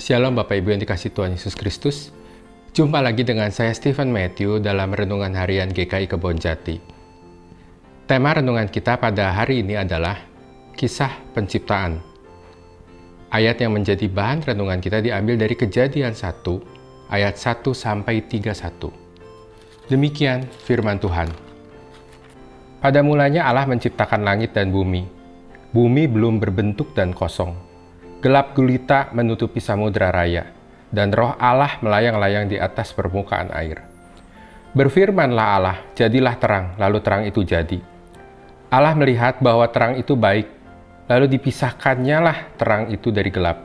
Shalom Bapak Ibu yang dikasihi Tuhan Yesus Kristus. Jumpa lagi dengan saya Stephen Matthew dalam Renungan Harian GKI Kebonjati. Tema renungan kita pada hari ini adalah Kisah Penciptaan. Ayat yang menjadi bahan renungan kita diambil dari Kejadian 1, ayat 1-31. Demikian firman Tuhan. Pada mulanya Allah menciptakan langit dan bumi. Bumi belum berbentuk dan kosong. Gelap gulita menutupi samudra raya, dan roh Allah melayang-layang di atas permukaan air. Berfirmanlah Allah, jadilah terang, lalu terang itu jadi. Allah melihat bahwa terang itu baik, lalu dipisahkannya lah terang itu dari gelap.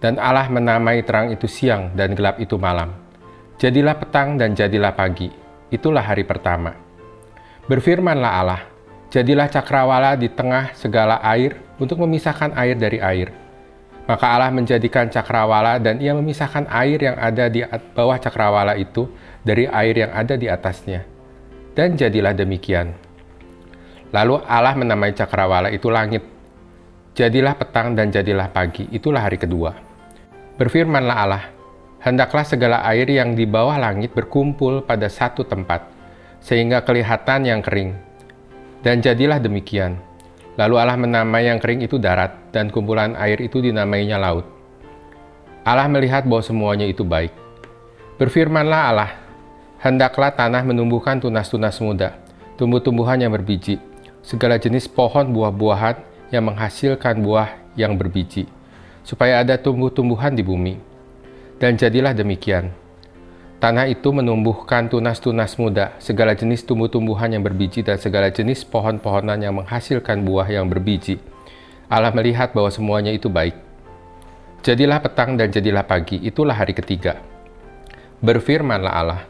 Dan Allah menamai terang itu siang dan gelap itu malam. Jadilah petang dan jadilah pagi, itulah hari pertama. Berfirmanlah Allah, jadilah cakrawala di tengah segala air untuk memisahkan air dari air. Maka Allah menjadikan cakrawala dan ia memisahkan air yang ada di bawah cakrawala itu dari air yang ada di atasnya. Dan jadilah demikian. Lalu Allah menamai cakrawala itu langit. Jadilah petang dan jadilah pagi, itulah hari kedua. Berfirmanlah Allah, hendaklah segala air yang di bawah langit berkumpul pada satu tempat, sehingga kelihatan yang kering. Dan jadilah demikian. Lalu Allah menamai yang kering itu darat, dan kumpulan air itu dinamainya laut. Allah melihat bahwa semuanya itu baik. Berfirmanlah Allah, hendaklah tanah menumbuhkan tunas-tunas muda, tumbuh-tumbuhan yang berbiji, segala jenis pohon buah-buahan yang menghasilkan buah yang berbiji, supaya ada tumbuh-tumbuhan di bumi. Dan jadilah demikian. Tanah itu menumbuhkan tunas-tunas muda, segala jenis tumbuh-tumbuhan yang berbiji dan segala jenis pohon-pohonan yang menghasilkan buah yang berbiji. Allah melihat bahwa semuanya itu baik. Jadilah petang dan jadilah pagi, itulah hari ketiga. Berfirmanlah Allah,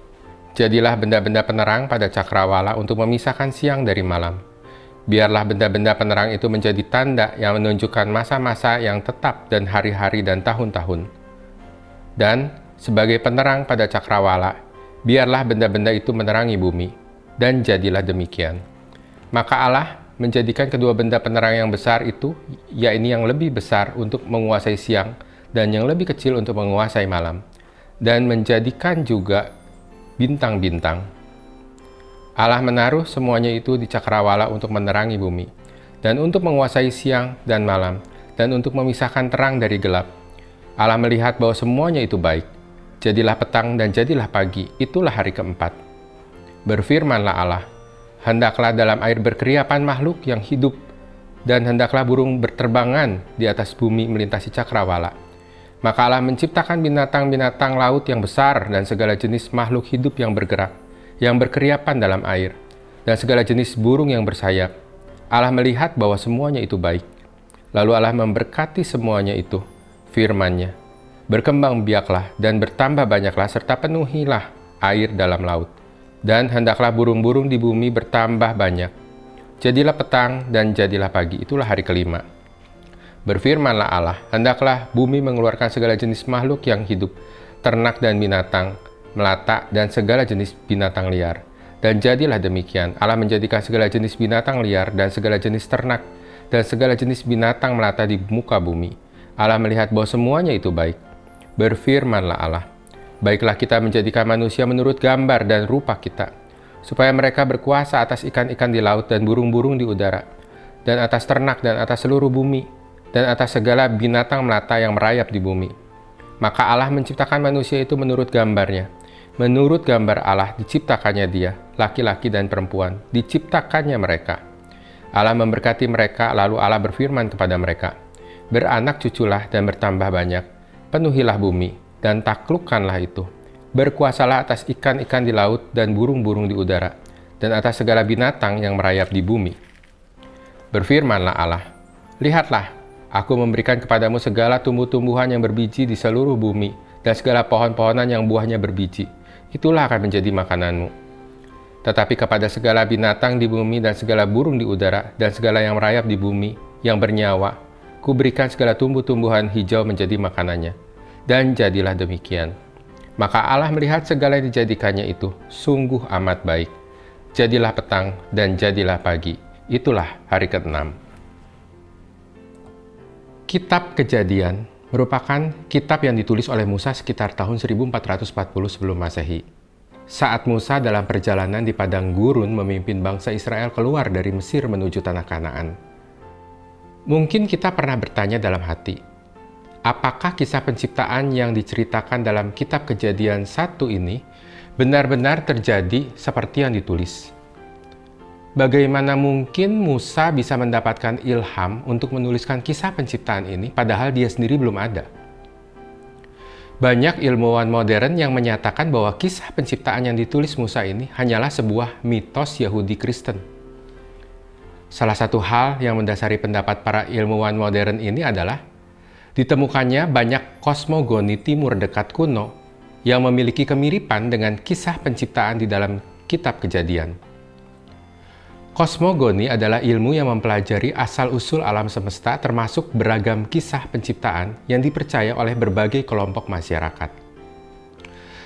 jadilah benda-benda penerang pada cakrawala untuk memisahkan siang dari malam. Biarlah benda-benda penerang itu menjadi tanda yang menunjukkan masa-masa yang tetap dan hari-hari dan tahun-tahun. Dan sebagai penerang pada cakrawala, biarlah benda-benda itu menerangi bumi, dan jadilah demikian. Maka Allah menjadikan kedua benda penerang yang besar itu, yakni yang lebih besar untuk menguasai siang, dan yang lebih kecil untuk menguasai malam, dan menjadikan juga bintang-bintang. Allah menaruh semuanya itu di cakrawala untuk menerangi bumi, dan untuk menguasai siang dan malam, dan untuk memisahkan terang dari gelap. Allah melihat bahwa semuanya itu baik. Jadilah petang dan jadilah pagi, itulah hari keempat. Berfirmanlah Allah, hendaklah dalam air berkeriapan makhluk yang hidup, dan hendaklah burung berterbangan di atas bumi melintasi cakrawala. Maka Allah menciptakan binatang-binatang laut yang besar dan segala jenis makhluk hidup yang bergerak, yang berkeriapan dalam air, dan segala jenis burung yang bersayap. Allah melihat bahwa semuanya itu baik. Lalu Allah memberkati semuanya itu, firman-Nya, berkembang biaklah dan bertambah banyaklah serta penuhilah air dalam laut. Dan hendaklah burung-burung di bumi bertambah banyak. Jadilah petang dan jadilah pagi, itulah hari kelima. Berfirmanlah Allah, hendaklah bumi mengeluarkan segala jenis makhluk yang hidup, ternak dan binatang, melata dan segala jenis binatang liar. Dan jadilah demikian. Allah menjadikan segala jenis binatang liar dan segala jenis ternak dan segala jenis binatang melata di muka bumi. Allah melihat bahwa semuanya itu baik. Berfirmanlah Allah, baiklah kita menjadikan manusia menurut gambar dan rupa kita, supaya mereka berkuasa atas ikan-ikan di laut dan burung-burung di udara, dan atas ternak dan atas seluruh bumi, dan atas segala binatang melata yang merayap di bumi. Maka Allah menciptakan manusia itu menurut gambarnya. Menurut gambar Allah diciptakannya dia, laki-laki dan perempuan, diciptakannya mereka. Allah memberkati mereka, lalu Allah berfirman kepada mereka, beranak cuculah dan bertambah banyak. Penuhilah bumi, dan taklukkanlah itu. Berkuasalah atas ikan-ikan di laut dan burung-burung di udara, dan atas segala binatang yang merayap di bumi. Berfirmanlah Allah, lihatlah, aku memberikan kepadamu segala tumbuh-tumbuhan yang berbiji di seluruh bumi, dan segala pohon-pohonan yang buahnya berbiji. Itulah akan menjadi makananmu. Tetapi kepada segala binatang di bumi dan segala burung di udara, dan segala yang merayap di bumi, yang bernyawa, kuberikan segala tumbuh-tumbuhan hijau menjadi makanannya. Dan jadilah demikian. Maka Allah melihat segala yang dijadikannya itu sungguh amat baik. Jadilah petang dan jadilah pagi. Itulah hari ke-6. Kitab Kejadian merupakan kitab yang ditulis oleh Musa sekitar tahun 1440 sebelum Masehi. Saat Musa dalam perjalanan di padang gurun memimpin bangsa Israel keluar dari Mesir menuju tanah Kanaan. Mungkin kita pernah bertanya dalam hati, apakah kisah penciptaan yang diceritakan dalam kitab Kejadian 1 ini benar-benar terjadi seperti yang ditulis? Bagaimana mungkin Musa bisa mendapatkan ilham untuk menuliskan kisah penciptaan ini padahal dia sendiri belum ada? Banyak ilmuwan modern yang menyatakan bahwa kisah penciptaan yang ditulis Musa ini hanyalah sebuah mitos Yahudi Kristen. Salah satu hal yang mendasari pendapat para ilmuwan modern ini adalah ditemukannya banyak kosmogoni timur dekat kuno yang memiliki kemiripan dengan kisah penciptaan di dalam kitab Kejadian. Kosmogoni adalah ilmu yang mempelajari asal-usul alam semesta termasuk beragam kisah penciptaan yang dipercaya oleh berbagai kelompok masyarakat.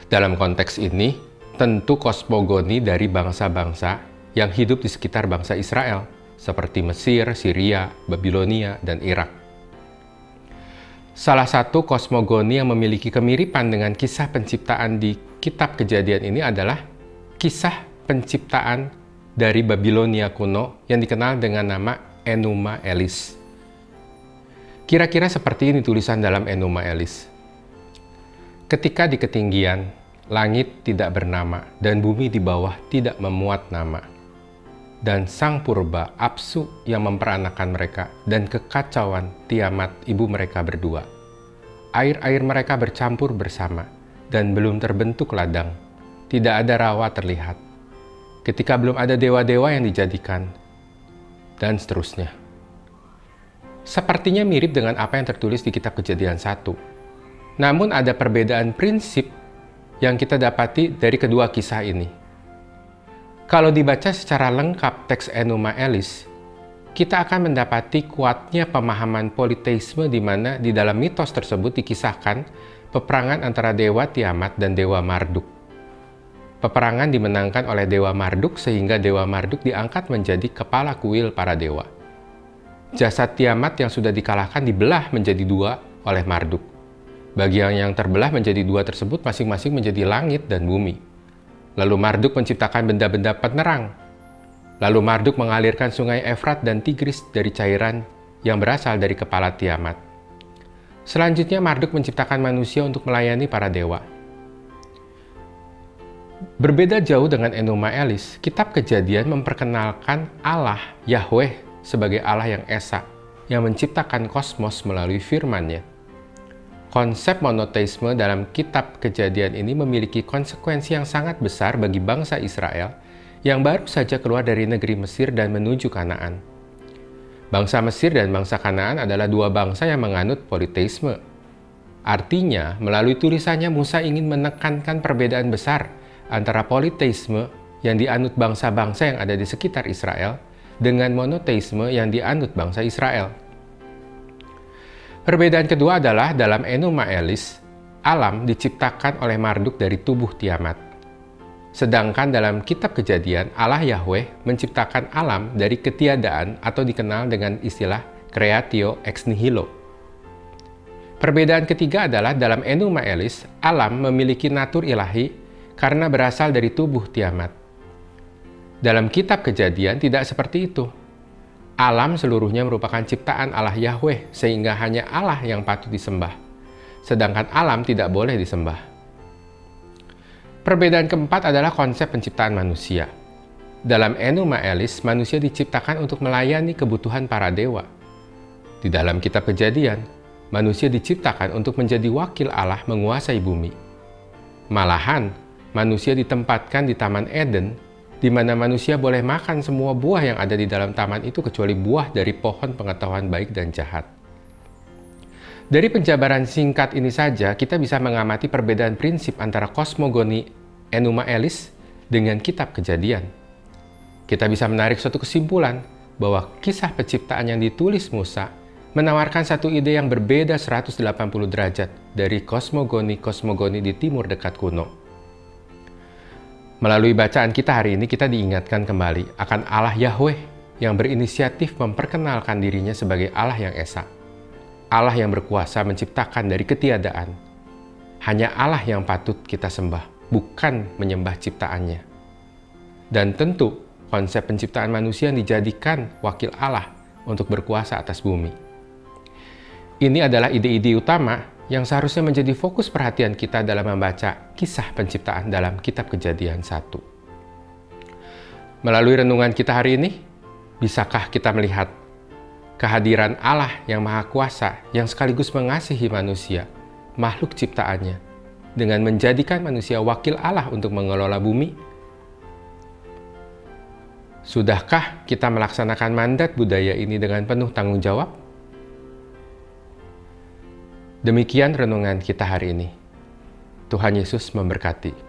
Dalam konteks ini, tentu kosmogoni dari bangsa-bangsa yang hidup di sekitar bangsa Israel, seperti Mesir, Syria, Babilonia, dan Irak. Salah satu kosmogoni yang memiliki kemiripan dengan kisah penciptaan di kitab Kejadian ini adalah kisah penciptaan dari Babilonia kuno yang dikenal dengan nama Enuma Elis. Kira-kira seperti ini tulisan dalam Enuma Elis. Ketika di ketinggian, langit tidak bernama dan bumi di bawah tidak memuat nama. Dan sang purba Apsu yang memperanakan mereka dan kekacauan Tiamat ibu mereka berdua. Air-air mereka bercampur bersama dan belum terbentuk ladang. Tidak ada rawa terlihat. Ketika belum ada dewa-dewa yang dijadikan, dan seterusnya. Sepertinya mirip dengan apa yang tertulis di kitab Kejadian 1. Namun ada perbedaan prinsip yang kita dapati dari kedua kisah ini. Kalau dibaca secara lengkap teks Enuma Elis, kita akan mendapati kuatnya pemahaman politeisme di mana di dalam mitos tersebut dikisahkan peperangan antara Dewa Tiamat dan Dewa Marduk. Peperangan dimenangkan oleh Dewa Marduk sehingga Dewa Marduk diangkat menjadi kepala kuil para dewa. Jasad Tiamat yang sudah dikalahkan dibelah menjadi dua oleh Marduk. Bagian yang terbelah menjadi dua tersebut masing-masing menjadi langit dan bumi. Lalu Marduk menciptakan benda-benda penerang. Lalu Marduk mengalirkan sungai Efrat dan Tigris dari cairan yang berasal dari kepala Tiamat. Selanjutnya Marduk menciptakan manusia untuk melayani para dewa. Berbeda jauh dengan Enuma Elis, kitab Kejadian memperkenalkan Allah Yahweh sebagai Allah yang esa, yang menciptakan kosmos melalui firman-Nya. Konsep monoteisme dalam kitab Kejadian ini memiliki konsekuensi yang sangat besar bagi bangsa Israel yang baru saja keluar dari negeri Mesir dan menuju Kanaan. Bangsa Mesir dan bangsa Kanaan adalah dua bangsa yang menganut politeisme. Artinya, melalui tulisannya Musa ingin menekankan perbedaan besar antara politeisme yang dianut bangsa-bangsa yang ada di sekitar Israel dengan monoteisme yang dianut bangsa Israel. Perbedaan kedua adalah dalam Enuma Elis, alam diciptakan oleh Marduk dari tubuh Tiamat. Sedangkan dalam kitab Kejadian, Allah Yahweh menciptakan alam dari ketiadaan atau dikenal dengan istilah creatio ex nihilo. Perbedaan ketiga adalah dalam Enuma Elis, alam memiliki natur ilahi karena berasal dari tubuh Tiamat. Dalam kitab Kejadian tidak seperti itu. Alam seluruhnya merupakan ciptaan Allah Yahweh sehingga hanya Allah yang patut disembah. Sedangkan alam tidak boleh disembah. Perbedaan keempat adalah konsep penciptaan manusia. Dalam Enuma Elis, manusia diciptakan untuk melayani kebutuhan para dewa. Di dalam kitab Kejadian, manusia diciptakan untuk menjadi wakil Allah menguasai bumi. Malahan, manusia ditempatkan di Taman Eden, di mana manusia boleh makan semua buah yang ada di dalam taman itu kecuali buah dari pohon pengetahuan baik dan jahat. Dari penjabaran singkat ini saja, kita bisa mengamati perbedaan prinsip antara kosmogoni Enuma Elis dengan kitab Kejadian. Kita bisa menarik suatu kesimpulan bahwa kisah penciptaan yang ditulis Musa menawarkan satu ide yang berbeda 180 derajat dari kosmogoni-kosmogoni di timur dekat kuno. Melalui bacaan kita hari ini, kita diingatkan kembali akan Allah Yahweh yang berinisiatif memperkenalkan dirinya sebagai Allah yang esa. Allah yang berkuasa menciptakan dari ketiadaan. Hanya Allah yang patut kita sembah, bukan menyembah ciptaannya. Dan tentu, konsep penciptaan manusia dijadikan wakil Allah untuk berkuasa atas bumi. Ini adalah ide-ide utama yang seharusnya menjadi fokus perhatian kita dalam membaca kisah penciptaan dalam Kitab Kejadian 1. Melalui renungan kita hari ini, bisakah kita melihat kehadiran Allah yang Maha Kuasa yang sekaligus mengasihi manusia, makhluk ciptaannya, dengan menjadikan manusia wakil Allah untuk mengelola bumi? Sudahkah kita melaksanakan mandat budaya ini dengan penuh tanggung jawab? Demikian renungan kita hari ini. Tuhan Yesus memberkati.